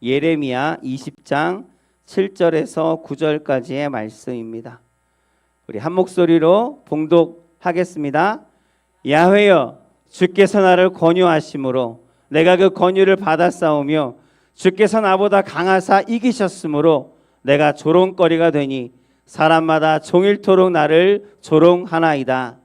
예레미야 20장 7절에서 9절까지의 말씀입니다. 우리 한 목소리로 봉독하겠습니다. 야훼여, 주께서 나를 권유하심으로 내가 그 권유를 받았사오며 주께서 나보다 강하사 이기셨으므로 내가 조롱거리가 되니 사람마다 종일토록 나를 조롱하나이다.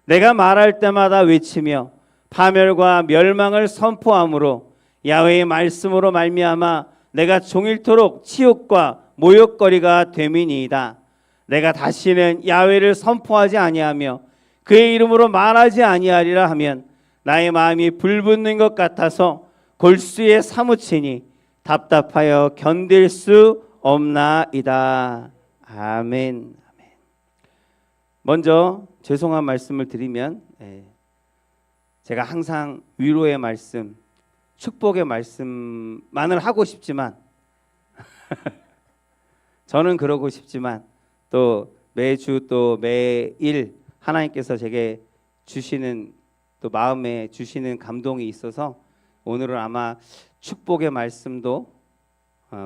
내가 말할 때마다 외치며 파멸과 멸망을 선포함으로 야훼의 말씀으로 말미암아 내가 종일토록 치욕과 모욕거리가 됨이니이다. 내가 다시는 야훼를 선포하지 아니하며 그의 이름으로 말하지 아니하리라 하면 나의 마음이 불붙는 것 같아서 골수에 사무치니 답답하여 견딜 수 없나이다. 아멘. 먼저 죄송한 말씀을 드리면 제가 항상 위로의 말씀, 축복의 말씀만을 하고 싶지만 저는 그러고 싶지만 또 매주 또 매일 하나님께서 제게 주시는 또 마음에 주시는 감동이 있어서 오늘은 아마 축복의 말씀도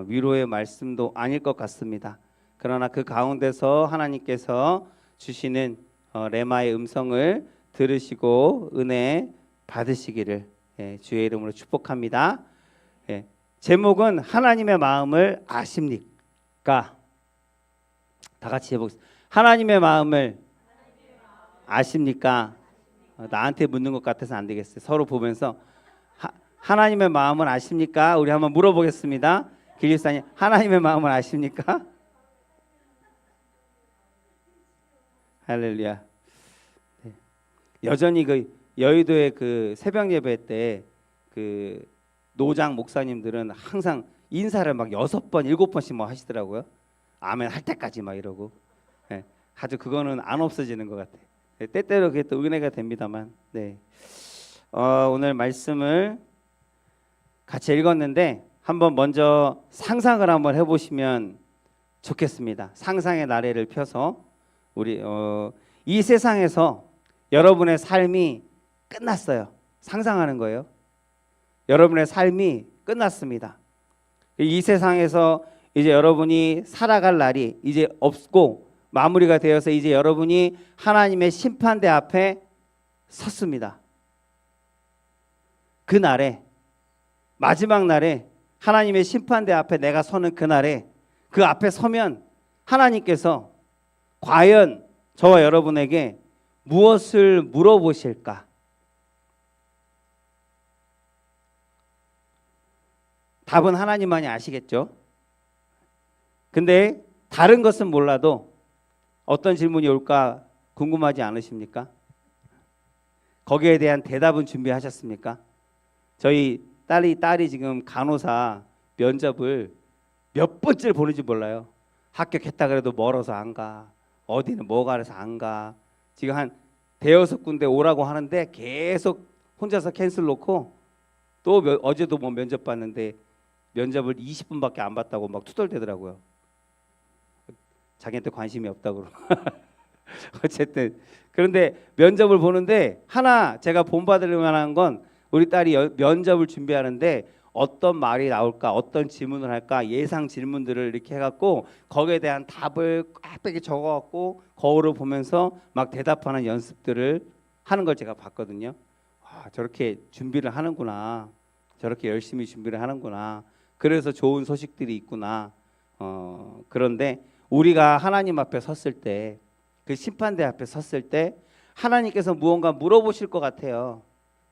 위로의 말씀도 아닐 것 같습니다. 그러나 그 가운데서 하나님께서 주시는 레마의 음성을 들으시고 은혜 받으시기를 주의 이름으로 축복합니다. 제목은 하나님의 마음을 아십니까? 다 같이 해보겠습니다. 하나님의 마음을 아십니까? 나한테 묻는 것 같아서 안 되겠어요. 서로 보면서 하나님의 마음을 아십니까? 우리 한번 물어보겠습니다. 길리사님, 하나님의 마음을 아십니까? 할렐루야. 여전히 그 여의도의 그 새벽 예배 때 그 노장 목사님들은 항상 인사를 막 6번, 7번씩 뭐 하시더라고요. 아멘 할 때까지 막 이러고. 아주 그거는 안 없어지는 것 같아요. 때때로 그게 또 은혜가 됩니다만. 오늘 말씀을 같이 읽었는데 한번 먼저 상상을 한번 해보시면 좋겠습니다. 상상의 나래를 펴서 우리 이 세상에서 여러분의 삶이 끝났어요. 상상하는 거예요. 여러분의 삶이 끝났습니다. 이 세상에서 이제 여러분이 살아갈 날이 이제 없고 마무리가 되어서 이제 여러분이 하나님의 심판대 앞에 섰습니다. 그 날에 마지막 날에 하나님의 심판대 앞에 내가 서는 그 날에 그 앞에 서면 하나님께서 과연 저와 여러분에게 무엇을 물어보실까? 답은 하나님만이 아시겠죠? 근데 다른 것은 몰라도 어떤 질문이 올까 궁금하지 않으십니까? 거기에 대한 대답은 준비하셨습니까? 저희 딸이 지금 간호사 면접을 몇 번째를 보는지 몰라요. 합격했다 그래도 멀어서 안 가. 어디는 뭐가 그래서 안 가. 지금 한 대여섯 군데 오라고 하는데 계속 혼자서 캔슬 놓고 또 어제도 뭐 면접 봤는데 면접을 20분밖에 안 봤다고 막 투덜대더라고요. 자기한테 관심이 없다고. 어쨌든 그런데 면접을 보는데 하나 제가 본받을 만한 건 우리 딸이 면접을 준비하는데 어떤 말이 나올까, 어떤 질문을 할까 예상 질문들을 이렇게 해갖고 거기에 대한 답을 꽉 적어갖고 거울을 보면서 막 대답하는 연습들을 하는 걸 제가 봤거든요. 와, 저렇게 준비를 하는구나, 저렇게 열심히 준비를 하는구나. 그래서 좋은 소식들이 있구나. 그런데 우리가 하나님 앞에 섰을 때, 그 심판대 앞에 섰을 때 하나님께서 무언가 물어보실 것 같아요.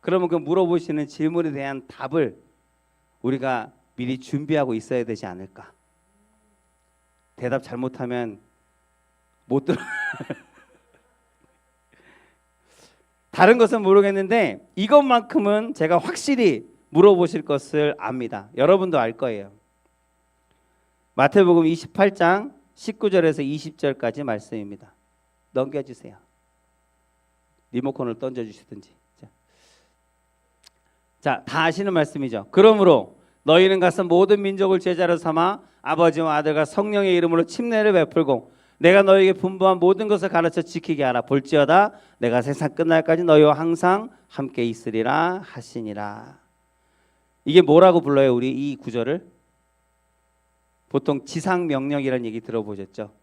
그러면 그 물어보시는 질문에 대한 답을 우리가 미리 준비하고 있어야 되지 않을까? 대답 잘못하면 못 들어. 다른 것은 모르겠는데 이것만큼은 제가 확실히 물어보실 것을 압니다. 여러분도 알 거예요. 마태복음 28장 19절에서 20절까지 말씀입니다. 넘겨주세요. 리모컨을 던져주시든지. 자, 다 아시는 말씀이죠. 그러므로 너희는 가서 모든 민족을 제자로 삼아 아버지와 아들과 성령의 이름으로 침례를 베풀고 내가 너희에게 분부한 모든 것을 가르쳐 지키게 하라. 볼지어다 내가 세상 끝날까지 너희와 항상 함께 있으리라 하시니라. 이게 뭐라고 불러요? 우리 이 구절을 보통 지상명령이라는 얘기 들어보셨죠?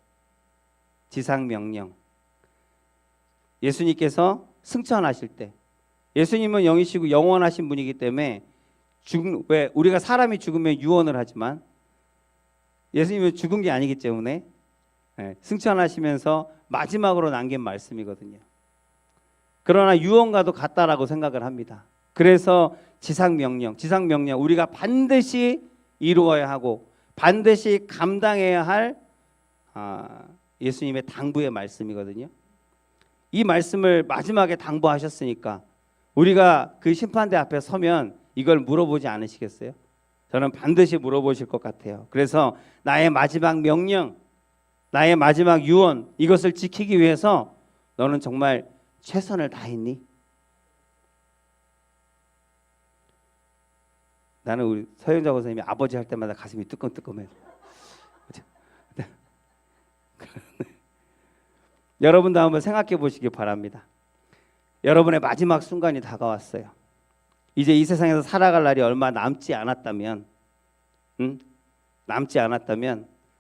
지상명령. 예수님께서 승천하실 때, 예수님은 영이시고 영원하신 분이기 때문에 왜 우리가 사람이 죽으면 유언을 하지만 예수님은 죽은 게 아니기 때문에 승천하시면서 마지막으로 남긴 말씀이거든요. 그러나 유언과도 같다라고 생각을 합니다. 그래서 지상명령 우리가 반드시 이루어야 하고 반드시 감당해야 할 예수님의 당부의 말씀이거든요. 이 말씀을 마지막에 당부하셨으니까 우리가 그 심판대 앞에 서면 이걸 물어보지 않으시겠어요? 저는 반드시 물어보실 것 같아요. 그래서 나의 마지막 명령, 나의 마지막 유언, 이것을 지키기 위해서 너는 정말 최선을 다했니? 나는 우리 서영자 선생님이 아버지 할 때마다 가슴이 뜨끔뜨끔해요. 여러분도 한번 생각해 보시기 바랍니다. 여러분의 마지막 순간이 다가왔어요. 이제 이 세상에서 살아갈 날이 얼마 남지 않았다면,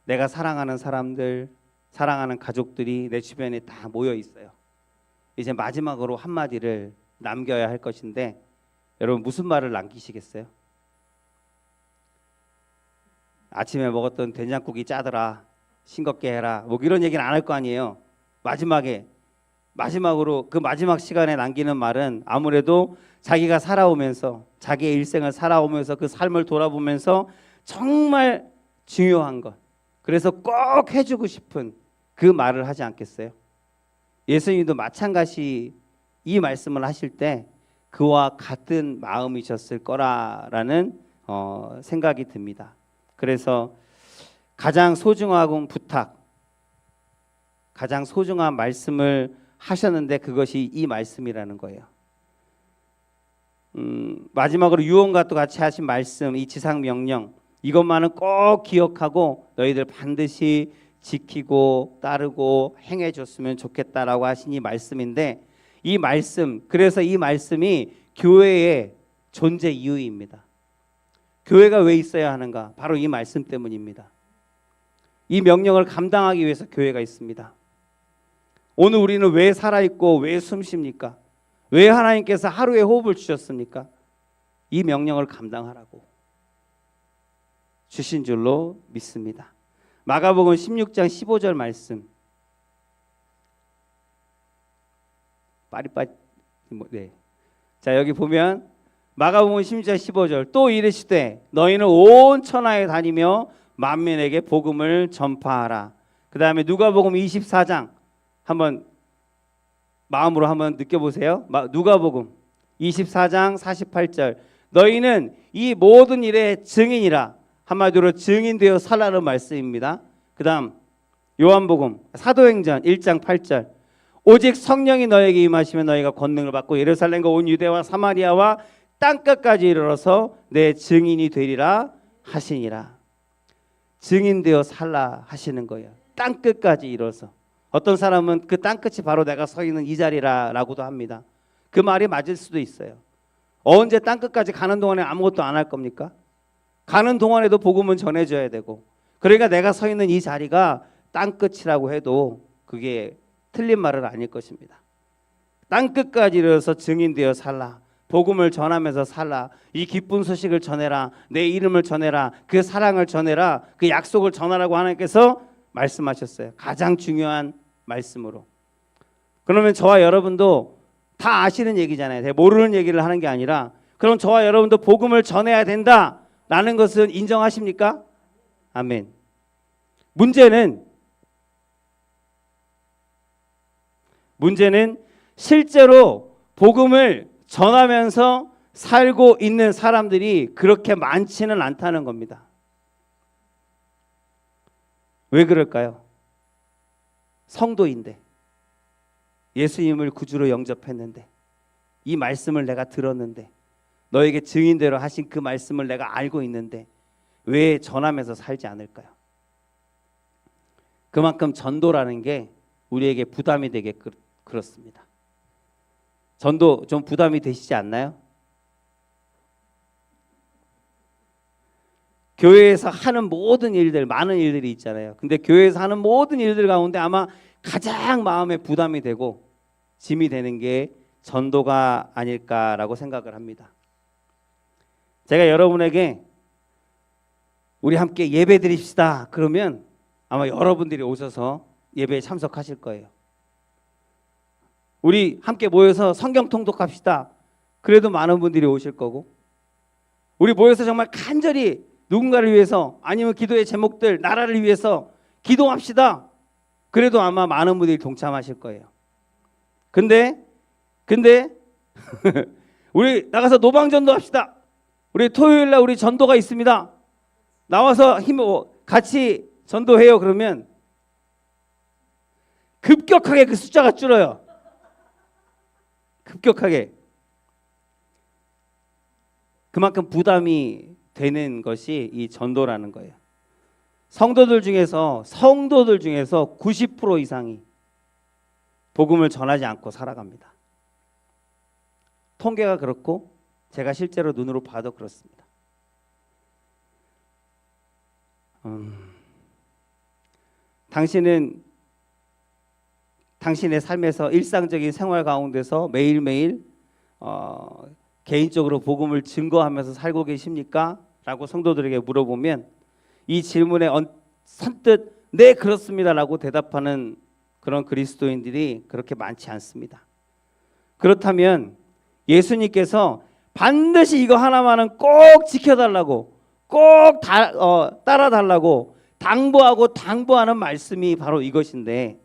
내가 사랑하는 사람들, 사랑하는 가족들이 내 주변에 다 모여 있어요. 이제 마지막으로 한마디를 남겨야 할 것인데 여러분 무슨 말을 남기시겠어요? 아침에 먹었던 된장국이 짜더라, 싱겁게 해라, 뭐 이런 얘기는 안 할 거 아니에요. 마지막으로 그 마지막 시간에 남기는 말은 아무래도 자기가 살아오면서 자기의 일생을 살아오면서 그 삶을 돌아보면서 정말 중요한 것, 그래서 꼭 해주고 싶은 그 말을 하지 않겠어요? 예수님도 마찬가지 이 말씀을 하실 때 그와 같은 마음이셨을 거라는 생각이 듭니다. 그래서 가장 소중한 부탁, 가장 소중한 말씀을 하셨는데 그것이 이 말씀이라는 거예요. 마지막으로 유언과 또 같이 하신 말씀, 이 지상명령, 이것만은 꼭 기억하고 너희들 반드시 지키고 따르고 행해줬으면 좋겠다라고 하신 이 말씀인데, 이 말씀, 그래서 이 말씀이 교회의 존재 이유입니다. 교회가 왜 있어야 하는가? 바로 이 말씀 때문입니다. 이 명령을 감당하기 위해서 교회가 있습니다. 오늘 우리는 왜 살아있고 왜 숨쉽니까? 왜 하나님께서 하루에 호흡을 주셨습니까? 이 명령을 감당하라고 주신 줄로 믿습니다. 마가복음 16장 15절 말씀. 자, 여기 보면 마가복음 16장 15절, 또 이르시되 너희는 온 천하에 다니며 만민에게 복음을 전파하라. 그 다음에 누가복음 24장 한번 마음으로 한번 느껴보세요. 누가복음 24장 48절, 너희는 이 모든 일의 증인이라. 한마디로 증인되어 살라는 말씀입니다. 그 다음 요한복음 사도행전 1장 8절, 오직 성령이 너에게 임하시면 너희가 권능을 받고 예루살렘과 온 유대와 사마리아와 땅끝까지 이르러서 내 증인이 되리라 하시니라. 증인되어 살라 하시는 거예요. 땅끝까지 이르러서. 어떤 사람은 그 땅끝이 바로 내가 서 있는 이 자리라라고도 합니다. 그 말이 맞을 수도 있어요. 언제 땅끝까지 가는 동안에 아무것도 안 할 겁니까? 가는 동안에도 복음은 전해줘야 되고, 그러니까 내가 서 있는 이 자리가 땅끝이라고 해도 그게 틀린 말은 아닐 것입니다. 땅끝까지 이르러서 증인되어 살라. 복음을 전하면서 살라. 이 기쁜 소식을 전해라. 내 이름을 전해라. 그 사랑을 전해라. 그 약속을 전하라고 하나님께서 말씀하셨어요. 가장 중요한 말씀으로. 그러면 저와 여러분도 다 아시는 얘기잖아요. 제가 모르는 얘기를 하는 게 아니라, 그럼 저와 여러분도 복음을 전해야 된다라는 것은 인정하십니까? 아멘. 문제는 실제로 복음을 전하면서 살고 있는 사람들이 그렇게 많지는 않다는 겁니다. 왜 그럴까요? 성도인데, 예수님을 구주로 영접했는데, 이 말씀을 내가 들었는데, 너에게 증인대로 하신 그 말씀을 내가 알고 있는데 왜 전하면서 살지 않을까요? 그만큼 전도라는 게 우리에게 부담이 되게 그렇습니다. 전도 좀 부담이 되시지 않나요? 교회에서 하는 모든 일들, 많은 일들이 있잖아요. 근데 교회에서 하는 모든 일들 가운데 아마 가장 마음에 부담이 되고 짐이 되는 게 전도가 아닐까라고 생각을 합니다. 제가 여러분에게 우리 함께 예배 드립시다 그러면 아마 여러분들이 오셔서 예배에 참석하실 거예요. 우리 함께 모여서 성경 통독합시다. 그래도 많은 분들이 오실 거고, 우리 모여서 정말 간절히 누군가를 위해서 아니면 기도의 제목들, 나라를 위해서 기도합시다. 그래도 아마 많은 분들이 동참하실 거예요. 근데 우리 나가서 노방전도 합시다. 우리 토요일 날 우리 전도가 있습니다. 나와서 같이 전도해요. 그러면 급격하게 그 숫자가 줄어요. 급격하게. 그만큼 부담이 되는 것이 이 전도라는 거예요. 성도들 중에서 90% 이상이 복음을 전하지 않고 살아갑니다. 통계가 그렇고 제가 실제로 눈으로 봐도 그렇습니다. 당신은 당신의 삶에서 일상적인 생활 가운데서 매일매일 개인적으로 복음을 증거하면서 살고 계십니까? 라고 성도들에게 물어보면 이 질문에 선뜻 네 그렇습니다 라고 대답하는 그런 그리스도인들이 그렇게 많지 않습니다. 그렇다면 예수님께서 반드시 이거 하나만은 꼭 지켜달라고, 꼭 따라달라고 당부하는 말씀이 바로 이것인데,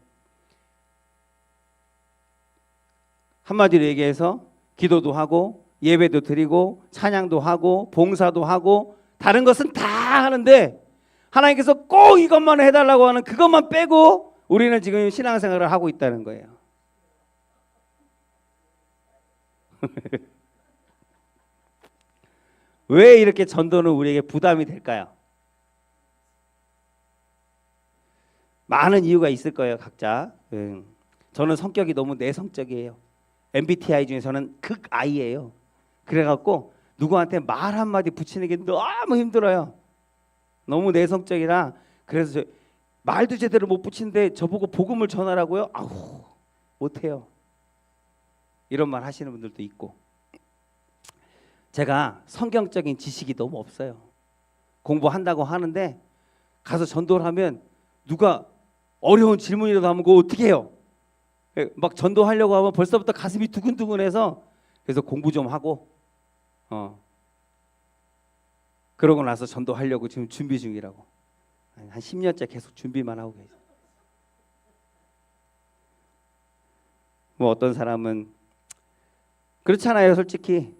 한마디로 얘기해서 기도도 하고 예배도 드리고 찬양도 하고 봉사도 하고 다른 것은 다 하는데 하나님께서 꼭 이것만 해달라고 하는 그것만 빼고 우리는 지금 신앙생활을 하고 있다는 거예요. 왜 이렇게 전도는 우리에게 부담이 될까요? 많은 이유가 있을 거예요, 각자. 저는 성격이 너무 내성적이에요. MBTI 중에서는 극I예요. 그래갖고 누구한테 말 한마디 붙이는 게 너무 힘들어요. 너무 내성적이라. 그래서 말도 제대로 못 붙이는데 저보고 복음을 전하라고요? 아우, 못해요. 이런 말 하시는 분들도 있고, 제가 성경적인 지식이 너무 없어요. 공부한다고 하는데 가서 전도를 하면 누가 어려운 질문이라도 하면 그거 어떻게 해요? 막 전도하려고 하면 벌써부터 가슴이 두근두근해서, 그래서 공부 좀 하고 그러고 나서 전도하려고 지금 준비 중이라고. 한 10년째 계속 준비만 하고 계세요. 뭐 어떤 사람은 그렇잖아요. 솔직히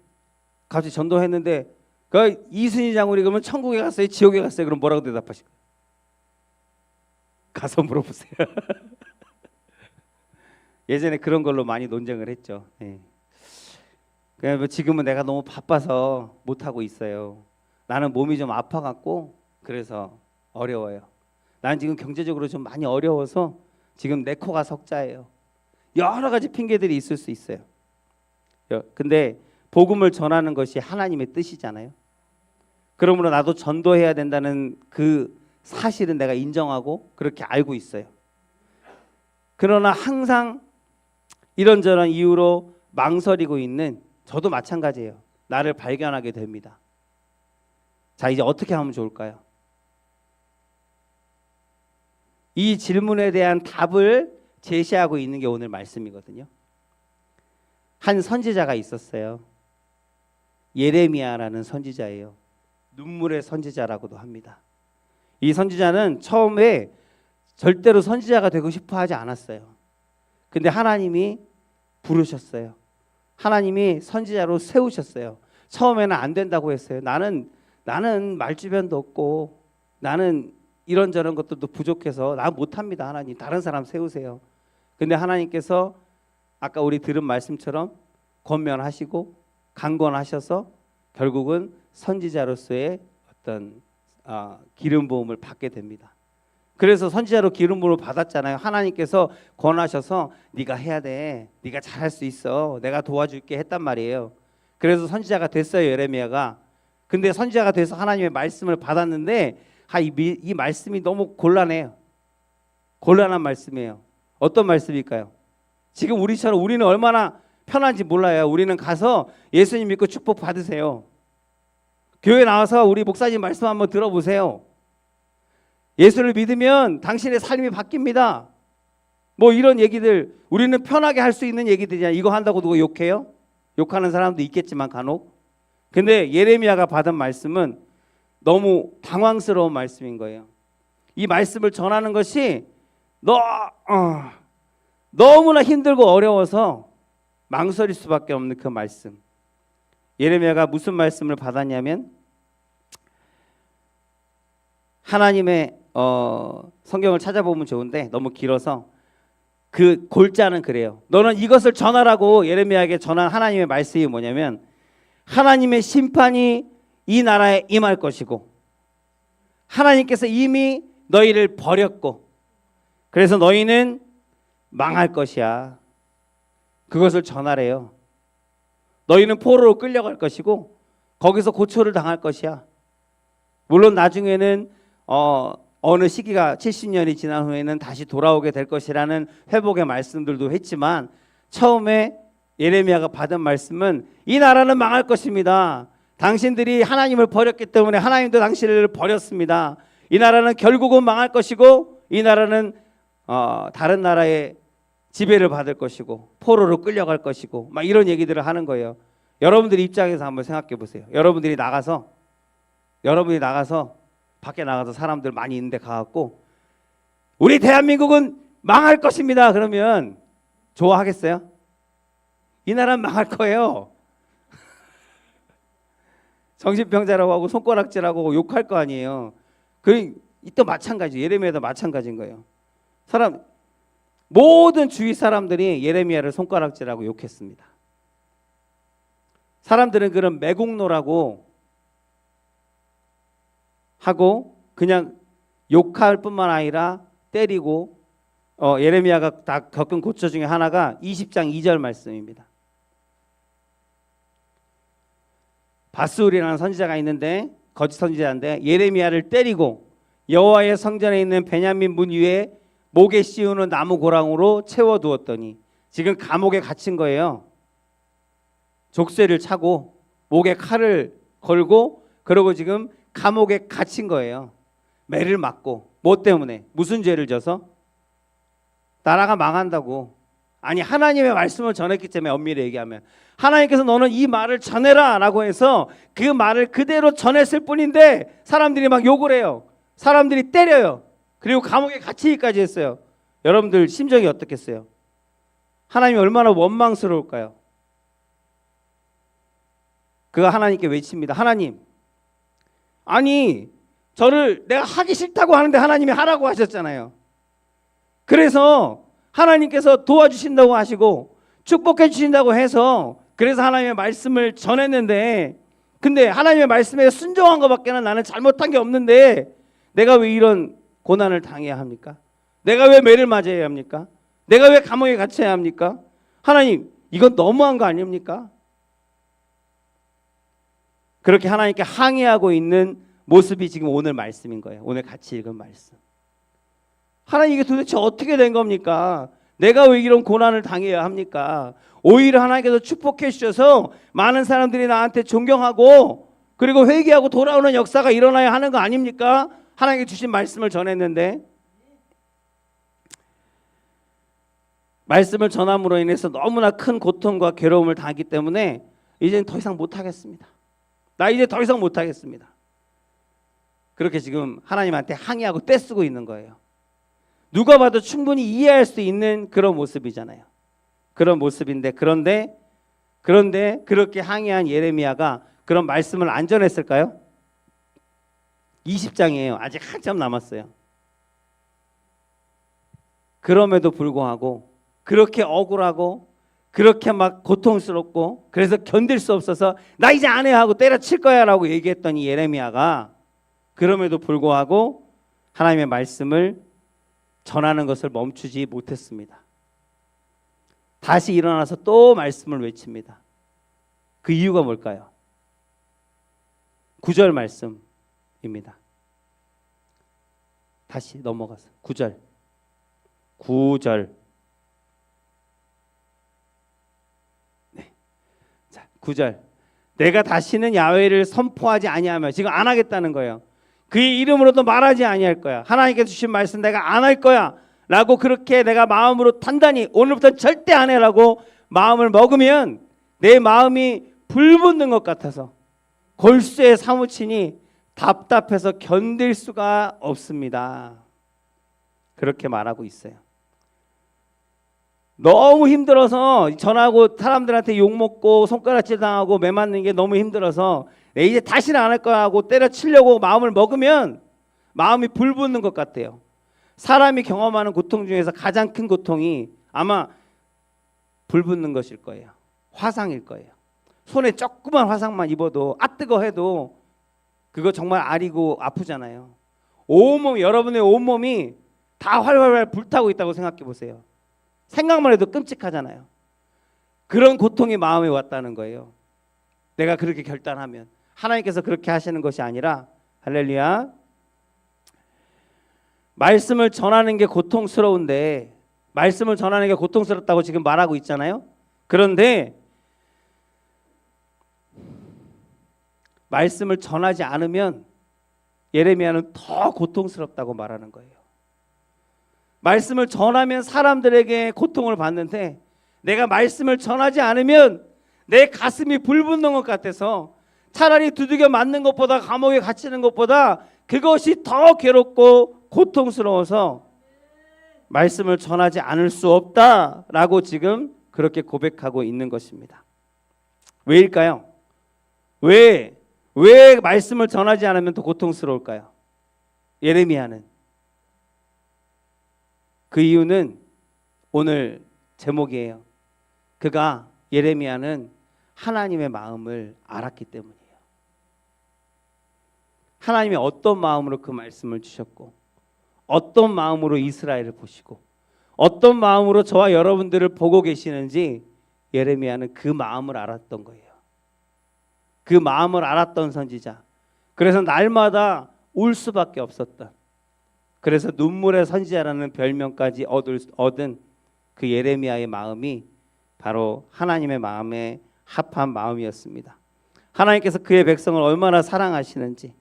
갑자기 전도했는데 그 이순희 장군이 그러면 천국에 갔어요, 지옥에 갔어요? 그럼 뭐라고 대답하실까요? 가서 물어보세요. 예전에 그런 걸로 많이 논쟁을 했죠. 네. 그냥 지금은 내가 너무 바빠서 못 하고 있어요. 나는 몸이 좀 아파갖고 그래서 어려워요. 나는 지금 경제적으로 좀 많이 어려워서 지금 내 코가 석자예요. 여러 가지 핑계들이 있을 수 있어요. 근데 복음을 전하는 것이 하나님의 뜻이잖아요. 그러므로 나도 전도해야 된다는 그 사실은 내가 인정하고 그렇게 알고 있어요. 그러나 항상 이런저런 이유로 망설이고 있는 저도 마찬가지예요. 나를 발견하게 됩니다. 자, 이제 어떻게 하면 좋을까요? 이 질문에 대한 답을 제시하고 있는 게 오늘 말씀이거든요. 한 선지자가 있었어요. 예레미야라는 선지자예요. 눈물의 선지자라고도 합니다. 이 선지자는 처음에 절대로 선지자가 되고 싶어 하지 않았어요. 근데 하나님이 부르셨어요. 하나님이 선지자로 세우셨어요. 처음에는 안 된다고 했어요. 나는 말주변도 없고 나는 이런저런 것들도 부족해서 나 못합니다. 하나님, 다른 사람 세우세요. 근데 하나님께서 아까 우리 들은 말씀처럼 권면하시고 강권하셔서 결국은 선지자로서의 어떤 기름 부음을 받게 됩니다. 그래서 선지자로 기름 부음을 받았잖아요. 하나님께서 권하셔서 네가 해야 돼, 네가 잘할 수 있어, 내가 도와줄게 했단 말이에요. 그래서 선지자가 됐어요, 예레미야가. 근데 선지자가 돼서 하나님의 말씀을 받았는데 이 말씀이 너무 곤란해요. 곤란한 말씀이에요. 어떤 말씀일까요? 지금 우리처럼 우리는 얼마나 편한지 몰라요. 우리는 가서 예수님 믿고 축복 받으세요. 교회 나와서 우리 목사님 말씀 한번 들어보세요. 예수를 믿으면 당신의 삶이 바뀝니다. 뭐 이런 얘기들, 우리는 편하게 할 수 있는 얘기들이잖아요. 이거 한다고 누구 욕해요? 욕하는 사람도 있겠지만 간혹. 근데 예레미야가 받은 말씀은 너무 당황스러운 말씀인 거예요. 이 말씀을 전하는 것이 너무나 힘들고 어려워서 망설일 수밖에 없는 그 말씀. 예레미야가 무슨 말씀을 받았냐면, 하나님의 성경을 찾아보면 좋은데 너무 길어서 그 골자는 그래요. 너는 이것을 전하라고 예레미야에게 전한 하나님의 말씀이 뭐냐면, 하나님의 심판이 이 나라에 임할 것이고 하나님께서 이미 너희를 버렸고 그래서 너희는 망할 것이야. 그것을 전하래요. 너희는 포로로 끌려갈 것이고 거기서 고초를 당할 것이야. 물론 나중에는 어느 시기가 70년이 지난 후에는 다시 돌아오게 될 것이라는 회복의 말씀들도 했지만, 처음에 예레미야가 받은 말씀은 이 나라는 망할 것입니다. 당신들이 하나님을 버렸기 때문에 하나님도 당신을 버렸습니다. 이 나라는 결국은 망할 것이고 이 나라는 다른 나라의 지배를 받을 것이고 포로로 끌려갈 것이고 막 이런 얘기들을 하는 거예요. 여러분들 입장에서 한번 생각해 보세요. 여러분들이 나가서 밖에 나가서 사람들 많이 있는데 가갖고 우리 대한민국은 망할 것입니다. 그러면 좋아하겠어요? 이 나라는 망할 거예요. 정신병자라고 하고 손가락질하고 욕할 거 아니에요. 또 마찬가지, 예레미야도 마찬가지인 거예요. 모든 주위 사람들이 예레미야를 손가락질하고 욕했습니다. 사람들은 그런 매국노라고 하고 그냥 욕할 뿐만 아니라 때리고, 예레미야가 다 겪은 고초 중에 하나가 20장 2절 말씀입니다. 바스울이라는 선지자가 있는데, 거짓 선지자인데, 예레미야를 때리고 여호와의 성전에 있는 베냐민 문 위에 목에 씌우는 나무 고랑으로 채워두었더니, 지금 감옥에 갇힌 거예요. 족쇄를 차고 목에 칼을 걸고 그러고 지금 감옥에 갇힌 거예요. 매를 맞고. 뭐 때문에? 무슨 죄를 져서? 나라가 망한다고. 아니, 하나님의 말씀을 전했기 때문에. 엄밀히 얘기하면 하나님께서 너는 이 말을 전해라 라고 해서 그 말을 그대로 전했을 뿐인데 사람들이 막 욕을 해요. 사람들이 때려요. 그리고 감옥에 갇히기까지 했어요. 여러분들 심정이 어떻겠어요? 하나님이 얼마나 원망스러울까요? 그가 하나님께 외칩니다. 하나님, 아니 저를 내가 하기 싫다고 하는데 하나님이 하라고 하셨잖아요. 그래서 하나님께서 도와주신다고 하시고 축복해 주신다고 해서 그래서 하나님의 말씀을 전했는데, 근데 하나님의 말씀에 순종한 것밖에는 나는 잘못한 게 없는데 내가 왜 이런 고난을 당해야 합니까? 내가 왜 매를 맞아야 합니까? 내가 왜 감옥에 갇혀야 합니까? 하나님, 이건 너무한 거 아닙니까? 그렇게 하나님께 항의하고 있는 모습이 지금 오늘 말씀인 거예요. 오늘 같이 읽은 말씀. 하나님, 이게 도대체 어떻게 된 겁니까? 내가 왜 이런 고난을 당해야 합니까? 오히려 하나님께서 축복해 주셔서 많은 사람들이 나한테 존경하고 그리고 회개하고 돌아오는 역사가 일어나야 하는 거 아닙니까? 하나님께 주신 말씀을 전했는데, 말씀을 전함으로 인해서 너무나 큰 고통과 괴로움을 당했기 때문에 이제는 더 이상 못하겠습니다. 나 이제 더 이상 못하겠습니다. 그렇게 지금 하나님한테 항의하고 떼쓰고 있는 거예요. 누가 봐도 충분히 이해할 수 있는 그런 모습이잖아요. 그런 모습인데, 그런데 그렇게 항의한 예레미야가 그런 말씀을 안 전했을까요? 20장이에요. 아직 한참 남았어요. 그럼에도 불구하고 그렇게 억울하고 그렇게 막 고통스럽고 그래서 견딜 수 없어서 나 이제 안 해 하고 때려칠 거야 라고 얘기했던 이 예레미야가 그럼에도 불구하고 하나님의 말씀을 전하는 것을 멈추지 못했습니다. 다시 일어나서 또 말씀을 외칩니다. 그 이유가 뭘까요? 9절 말씀입니다. 다시 넘어가서 9절. 9절. 네. 자, 9절. 내가 다시는 야훼를 선포하지 아니하며, 지금 안 하겠다는 거예요. 그의 이름으로도 말하지 아니할 거야. 하나님께서 주신 말씀 내가 안 할 거야 라고 그렇게 내가 마음으로 단단히 오늘부터 절대 안 해라고 마음을 먹으면 내 마음이 불붙는 것 같아서 골수에 사무치니 답답해서 견딜 수가 없습니다. 그렇게 말하고 있어요. 너무 힘들어서 전하고 사람들한테 욕먹고 손가락질 당하고 매 맞는 게 너무 힘들어서 내 이제 다시는 안 할 거야 하고 때려치려고 마음을 먹으면 마음이 불붙는 것 같아요. 사람이 경험하는 고통 중에서 가장 큰 고통이 아마 불붙는 것일 거예요. 화상일 거예요. 손에 조그만 화상만 입어도 뜨거 해도 그거 정말 아리고 아프잖아요. 온몸, 여러분의 온몸이 다 활활활 불타고 있다고 생각해 보세요. 생각만 해도 끔찍하잖아요. 그런 고통이 마음에 왔다는 거예요. 내가 그렇게 결단하면 하나님께서 그렇게 하시는 것이 아니라, 할렐루야, 말씀을 전하는 게 고통스러운데, 말씀을 전하는 게 고통스럽다고 지금 말하고 있잖아요. 그런데 말씀을 전하지 않으면 예레미야는 더 고통스럽다고 말하는 거예요. 말씀을 전하면 사람들에게 고통을 받는데 내가 말씀을 전하지 않으면 내 가슴이 불붙는 것 같아서 차라리 두들겨 맞는 것보다 감옥에 갇히는 것보다 그것이 더 괴롭고 고통스러워서 말씀을 전하지 않을 수 없다라고 지금 그렇게 고백하고 있는 것입니다. 왜일까요? 왜 말씀을 전하지 않으면 더 고통스러울까요? 예레미야는. 그 이유는 오늘 제목이에요. 예레미야는 하나님의 마음을 알았기 때문이에요. 하나님이 어떤 마음으로 그 말씀을 주셨고, 어떤 마음으로 이스라엘을 보시고, 어떤 마음으로 저와 여러분들을 보고 계시는지 예레미야는 그 마음을 알았던 거예요. 그 마음을 알았던 선지자. 그래서 날마다 울 수밖에 없었던, 그래서 눈물의 선지자라는 별명까지 얻은 그 예레미야의 마음이 바로 하나님의 마음에 합한 마음이었습니다. 하나님께서 그의 백성을 얼마나 사랑하시는지,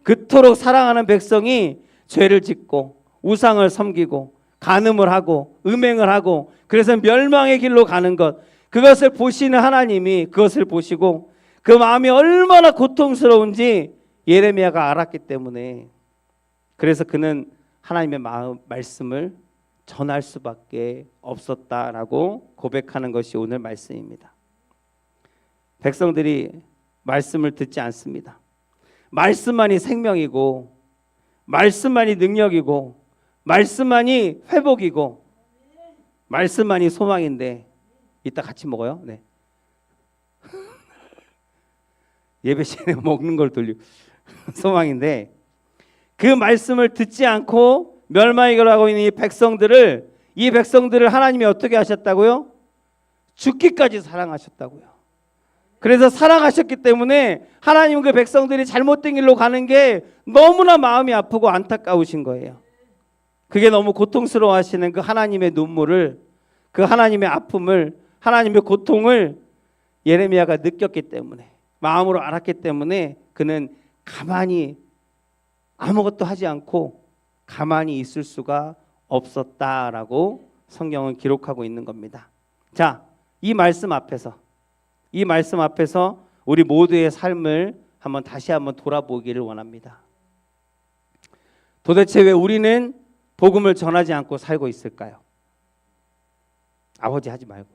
그토록 사랑하는 백성이 죄를 짓고 우상을 섬기고 간음을 하고 음행을 하고 그래서 멸망의 길로 가는 것, 그것을 보시는 하나님이 그것을 보시고 그 마음이 얼마나 고통스러운지 예레미야가 알았기 때문에, 그래서 그는 하나님의 말씀을 전할 수밖에 없었다라고 고백하는 것이 오늘 말씀입니다. 백성들이 말씀을 듣지 않습니다. 말씀만이 생명이고, 말씀만이 능력이고, 말씀만이 회복이고, 말씀만이 소망인데, 이따 같이 먹어요. 네. 예배 시간에 먹는 걸 돌리고 소망인데, 그 말씀을 듣지 않고 멸망을 하고 있는 이 백성들을 하나님이 어떻게 하셨다고요? 죽기까지 사랑하셨다고요. 그래서 사랑하셨기 때문에 하나님은 그 백성들이 잘못된 길로 가는 게 너무나 마음이 아프고 안타까우신 거예요. 그게 너무 고통스러워하시는 그 하나님의 눈물을, 그 하나님의 아픔을, 하나님의 고통을 예레미야가 느꼈기 때문에, 마음으로 알았기 때문에 그는 가만히 아무것도 하지 않고 가만히 있을 수가 없었다라고 성경은 기록하고 있는 겁니다. 자, 이 말씀 앞에서 우리 모두의 삶을 다시 한번 돌아보기를 원합니다. 도대체 왜 우리는 복음을 전하지 않고 살고 있을까요? 아버지 하지 말고.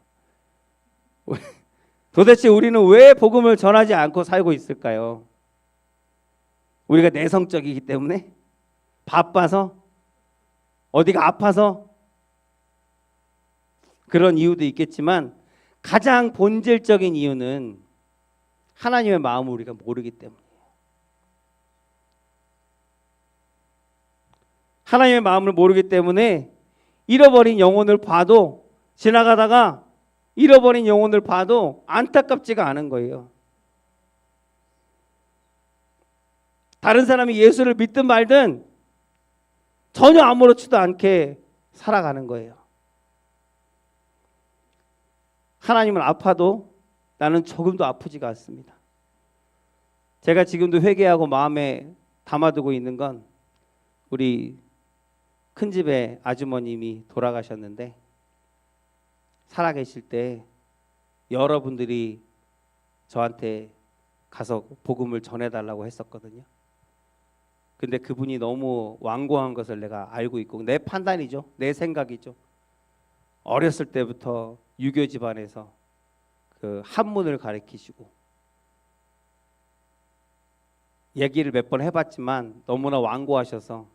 도대체 우리는 왜 복음을 전하지 않고 살고 있을까요? 우리가 내성적이기 때문에? 바빠서? 어디가 아파서? 그런 이유도 있겠지만 가장 본질적인 이유는 하나님의 마음을 우리가 모르기 때문이에요. 하나님의 마음을 모르기 때문에 잃어버린 영혼을 봐도, 지나가다가 잃어버린 영혼을 봐도 안타깝지가 않은 거예요. 다른 사람이 예수를 믿든 말든 전혀 아무렇지도 않게 살아가는 거예요. 하나님은 아파도 나는 조금도 아프지가 않습니다. 제가 지금도 회개하고 마음에 담아두고 있는 건 우리 큰집의 아주머님이 돌아가셨는데 살아계실 때 여러분들이 저한테 가서 복음을 전해달라고 했었거든요. 근데 그분이 너무 완고한 것을 내가 알고 있고, 내 판단이죠, 내 생각이죠. 어렸을 때부터 유교 집안에서 그 한문을 가르치시고 얘기를 몇 번 해봤지만 너무나 완고하셔서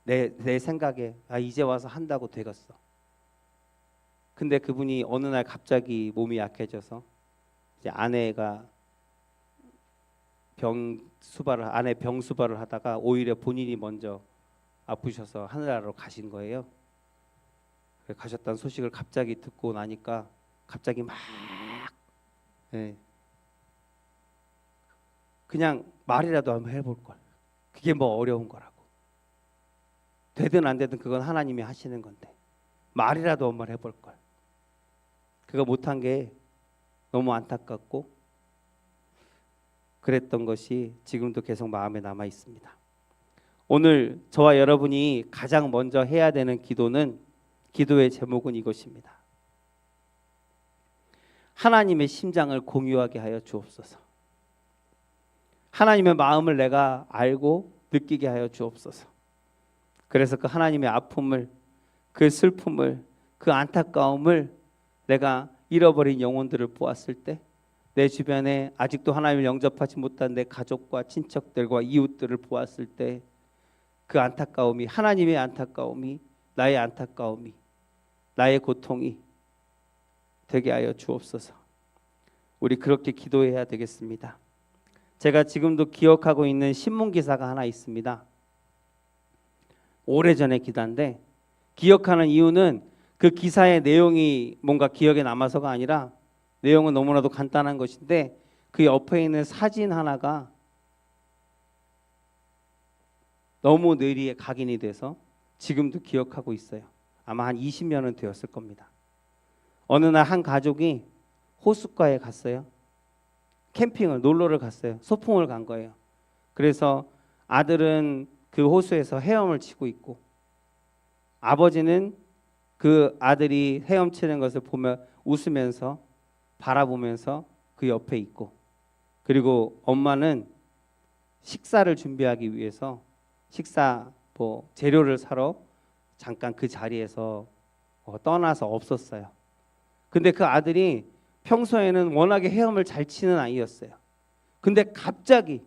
내 생각에 이제 와서 한다고 되겠어. 근데 그분이 어느 날 갑자기 몸이 약해져서 이제 아내 병수발을 하다가 오히려 본인이 먼저 아프셔서 하늘나라로 가신 거예요. 가셨다는 소식을 갑자기 듣고 나니까 갑자기 막 그냥 말이라도 한번 해볼 걸. 그게 뭐 어려운 거라고. 되든 안 되든 그건 하나님이 하시는 건데 말이라도 한번 해볼 걸. 그거 못한 게 너무 안타깝고 그랬던 것이 지금도 계속 마음에 남아 있습니다. 오늘 저와 여러분이 가장 먼저 해야 되는 기도의 제목은 이것입니다. 하나님의 심장을 공유하게 하여 주옵소서. 하나님의 마음을 내가 알고 느끼게 하여 주옵소서. 그래서 그 하나님의 아픔을, 그 슬픔을, 그 안타까움을 내가 잃어버린 영혼들을 보았을 때, 내 주변에 아직도 하나님을 영접하지 못한 내 가족과 친척들과 이웃들을 보았을 때 그 안타까움이, 하나님의 안타까움이, 나의 안타까움이, 나의 고통이 되게 하여 주옵소서. 우리 그렇게 기도해야 되겠습니다. 제가 지금도 기억하고 있는 신문기사가 하나 있습니다. 오래전의 기사인데 기억하는 이유는 그 기사의 내용이 뭔가 기억에 남아서가 아니라 내용은 너무나도 간단한 것인데 그 옆에 있는 사진 하나가 너무 뇌리에 각인이 돼서 지금도 기억하고 있어요. 아마 한 20년은 되었을 겁니다. 어느 날 한 가족이 호숫가에 갔어요. 캠핑을, 놀러를 갔어요. 소풍을 간 거예요. 그래서 아들은 그 호수에서 헤엄을 치고 있고 아버지는 그 아들이 헤엄치는 것을 보며 웃으면서 바라보면서 그 옆에 있고, 그리고 엄마는 식사를 준비하기 위해서 식사 재료를 사러 잠깐 그 자리에서 떠나서 없었어요. 근데 그 아들이 평소에는 워낙에 헤엄을 잘 치는 아이였어요. 근데 갑자기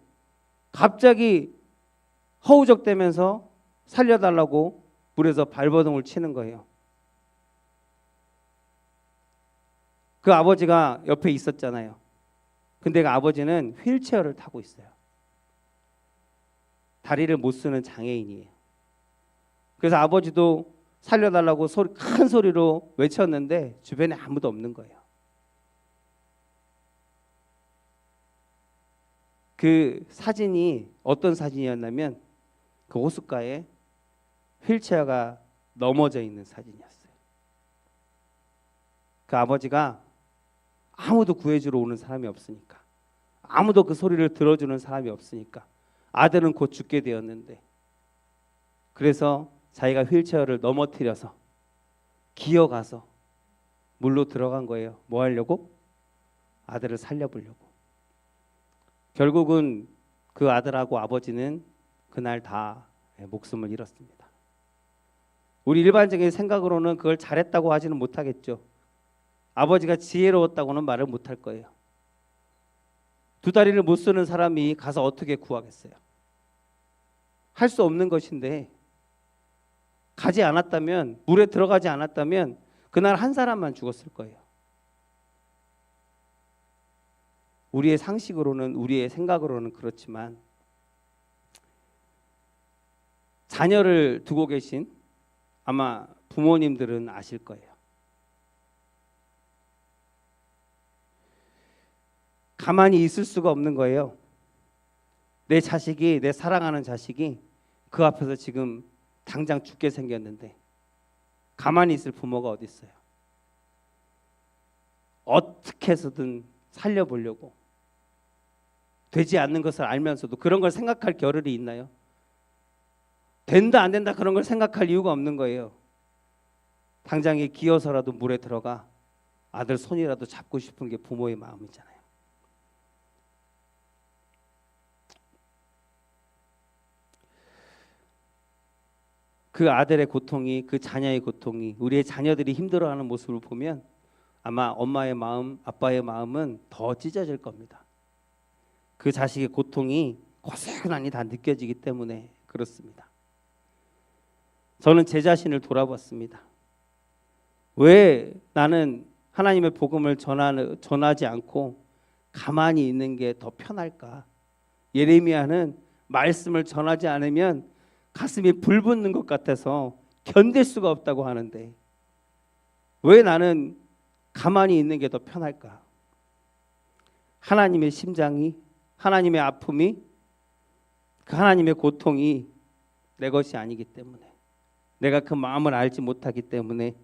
허우적대면서 살려달라고 물에서 발버둥을 치는 거예요. 그 아버지가 옆에 있었잖아요. 근데 그 아버지는 휠체어를 타고 있어요. 다리를 못 쓰는 장애인이에요. 그래서 아버지도 살려달라고 큰 소리로 외쳤는데 주변에 아무도 없는 거예요. 그 사진이 어떤 사진이었냐면 그 호숫가에 휠체어가 넘어져 있는 사진이었어요. 그 아버지가 아무도 구해주러 오는 사람이 없으니까, 아무도 그 소리를 들어주는 사람이 없으니까 아들은 곧 죽게 되었는데, 그래서 자기가 휠체어를 넘어뜨려서 기어가서 물로 들어간 거예요. 뭐 하려고? 아들을 살려보려고. 결국은 그 아들하고 아버지는 그날 다 목숨을 잃었습니다. 우리 일반적인 생각으로는 그걸 잘했다고 하지는 못하겠죠. 아버지가 지혜로웠다고는 말을 못할 거예요. 두 다리를 못 쓰는 사람이 가서 어떻게 구하겠어요? 할 수 없는 것인데, 가지 않았다면, 물에 들어가지 않았다면 그날 한 사람만 죽었을 거예요. 우리의 상식으로는, 우리의 생각으로는 그렇지만 자녀를 두고 계신 아마 부모님들은 아실 거예요. 가만히 있을 수가 없는 거예요. 내 자식이, 내 사랑하는 자식이 그 앞에서 지금 당장 죽게 생겼는데 가만히 있을 부모가 어디 있어요? 어떻게 해서든 살려보려고, 되지 않는 것을 알면서도 그런 걸 생각할 겨를이 있나요? 된다 안 된다 그런 걸 생각할 이유가 없는 거예요. 당장에 기어서라도 물에 들어가 아들 손이라도 잡고 싶은 게 부모의 마음이잖아요. 그 아들의 고통이, 그 자녀의 고통이, 우리의 자녀들이 힘들어하는 모습을 보면 아마 엄마의 마음, 아빠의 마음은 더 찢어질 겁니다. 그 자식의 고통이 고스란히 다 느껴지기 때문에 그렇습니다. 저는 제 자신을 돌아봤습니다. 왜 나는 하나님의 복음을 전하지 않고 가만히 있는 게 더 편할까? 예레미야는 말씀을 전하지 않으면 가슴이 불붙는 것 같아서 견딜 수가 없다고 하는데 왜 나는 가만히 있는 게 더 편할까? 하나님의 심장이, 하나님의 아픔이, 그 하나님의 고통이 내 것이 아니기 때문에, 내가 그 마음을 알지 못하기 때문에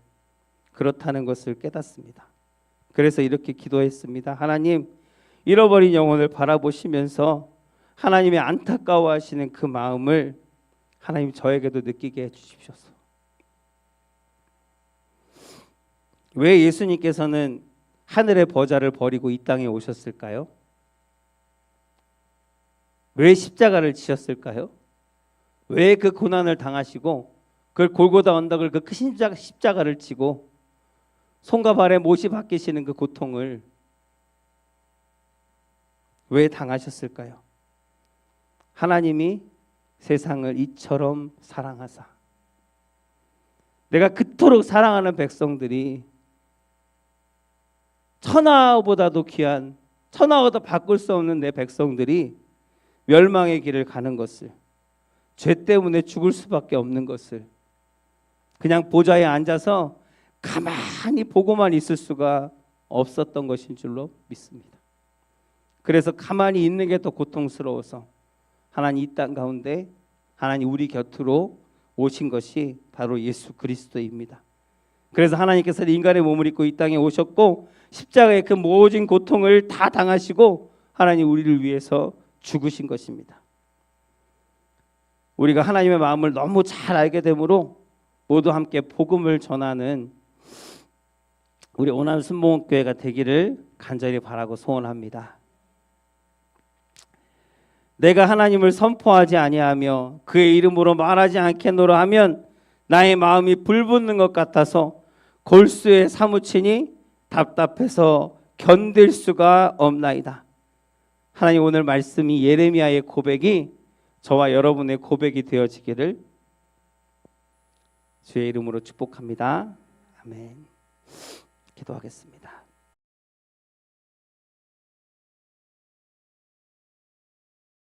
그렇다는 것을 깨닫습니다. 그래서 이렇게 기도했습니다. 하나님, 잃어버린 영혼을 바라보시면서 하나님의 안타까워하시는 그 마음을 하나님 저에게도 느끼게 해주십시오서. 왜 예수님께서는 하늘의 보좌를 버리고 이 땅에 오셨을까요? 왜 십자가를 지셨을까요? 왜 그 고난을 당하시고 그 골고다 언덕을 그 큰 십자가를 지고 손과 발에 못이 박히시는 그 고통을 왜 당하셨을까요? 하나님이 세상을 이처럼 사랑하사, 내가 그토록 사랑하는 백성들이 천하보다도 귀한, 천하보다 바꿀 수 없는 내 백성들이 멸망의 길을 가는 것을, 죄 때문에 죽을 수밖에 없는 것을 그냥 보좌에 앉아서 가만히 보고만 있을 수가 없었던 것인 줄로 믿습니다. 그래서 가만히 있는 게 더 고통스러워서 하나님 이 땅 가운데, 하나님 우리 곁으로 오신 것이 바로 예수 그리스도입니다. 그래서 하나님께서 인간의 몸을 입고 이 땅에 오셨고 십자가의 그 모진 고통을 다 당하시고 하나님 우리를 위해서 죽으신 것입니다. 우리가 하나님의 마음을 너무 잘 알게 되므로 모두 함께 복음을 전하는 우리 오남 순복음교회가 되기를 간절히 바라고 소원합니다. 내가 하나님을 선포하지 아니하며 그의 이름으로 말하지 않겠노라 하면 나의 마음이 불붙는 것 같아서 골수에 사무치니 답답해서 견딜 수가 없나이다. 하나님, 오늘 말씀이 예레미야의 고백이 저와 여러분의 고백이 되어지기를 주의 이름으로 축복합니다. 아멘. 기도하겠습니다.